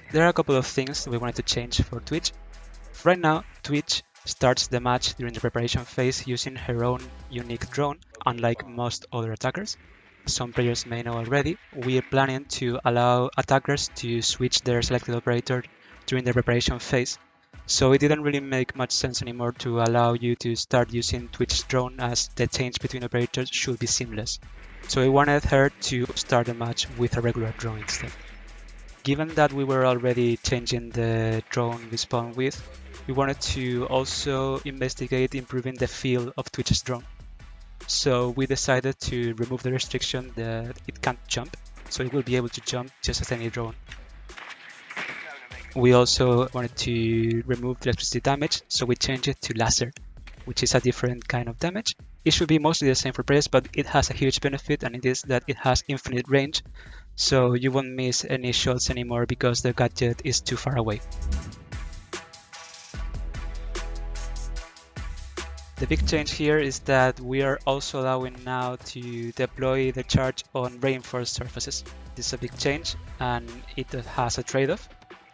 There are a couple of things that we wanted to change for Twitch. Right now, Twitch starts the match during the preparation phase using her own unique drone, unlike most other attackers. Some players may know already, we are planning to allow attackers to switch their selected operator during the preparation phase. So it didn't really make much sense anymore to allow you to start using Twitch's drone, as the change between operators should be seamless. So we wanted her to start the match with a regular drone instead. Given that we were already changing the drone we spawn with, we wanted to also investigate improving the feel of Twitch's drone. So we decided to remove the restriction that it can't jump, so it will be able to jump just as any drone. We also wanted to remove the electricity damage, so we changed it to laser, which is a different kind of damage. It should be mostly the same for players, but it has a huge benefit, and it is that it has infinite range, so you won't miss any shots anymore because the gadget is too far away. The big change here is that we are also allowing now to deploy the charge on reinforced surfaces. This is a big change, and it has a trade-off.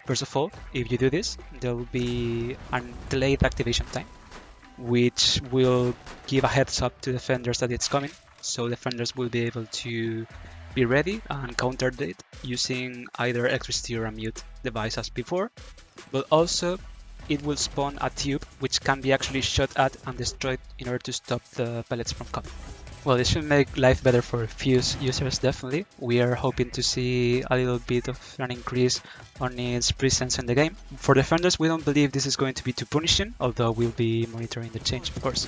First of all, if you do this, there will be a delayed activation time, which will give a heads up to defenders that it's coming, so defenders will be able to be ready and counter it using either electricity or a mute device as before, but also it will spawn a tube which can be actually shot at and destroyed in order to stop the pellets from coming. Well, this should make life better for Fuse users, definitely. We are hoping to see a little bit of an increase on its presence in the game. For defenders, we don't believe this is going to be too punishing, although we'll be monitoring the change, of course.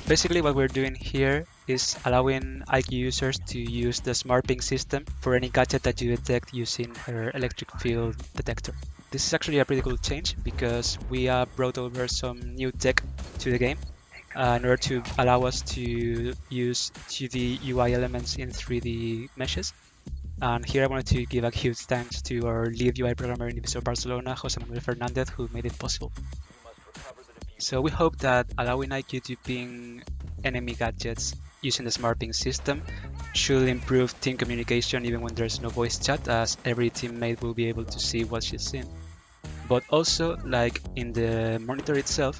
Basically, what we're doing here is allowing IQ users to use the smart ping system for any gadget that you detect using her electric field detector. This is actually a pretty cool change because we have brought over some new tech to the game in order to allow us to use 2D UI elements in 3D meshes. And here I wanted to give a huge thanks to our lead UI programmer in Ubisoft Barcelona, Jose Manuel Fernandez, who made it possible. So we hope that allowing IQ to ping enemy gadgets using the smart ping system should improve team communication even when there's no voice chat, as every teammate will be able to see what she's seeing. But also, like in the monitor itself,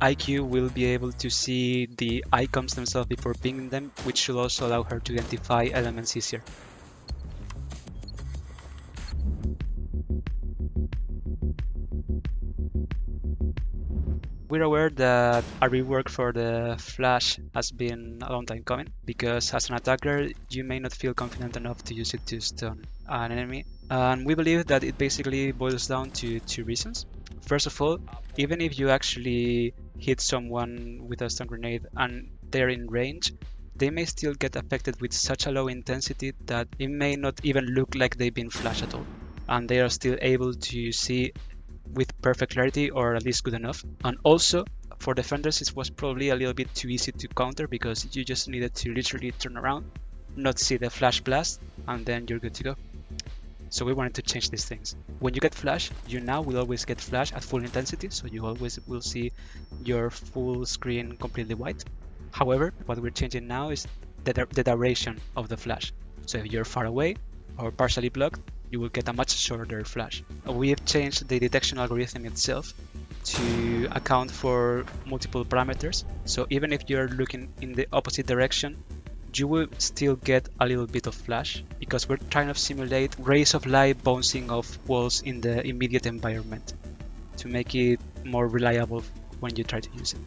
IQ will be able to see the icons themselves before pinging them, which should also allow her to identify elements easier. We're aware that a rework for the flash has been a long time coming, because as an attacker, you may not feel confident enough to use it to stun an enemy. And we believe that it basically boils down to two reasons. First of all, even if you actually hit someone with a stun grenade and they're in range, they may still get affected with such a low intensity that it may not even look like they've been flashed at all. And they are still able to see with perfect clarity, or at least good enough. And also, for defenders, it was probably a little bit too easy to counter because you just needed to literally turn around, not see the flash blast, and then you're good to go. So we wanted to change these things. When you get flash, you now will always get flash at full intensity, so you always will see your full screen completely white. However, what we're changing now is the duration of the flash. So if you're far away or partially blocked, you will get a much shorter flash. We have changed the detection algorithm itself to account for multiple parameters. So even if you're looking in the opposite direction, you will still get a little bit of flash, because we're trying to simulate rays of light bouncing off walls in the immediate environment to make it more reliable when you try to use it.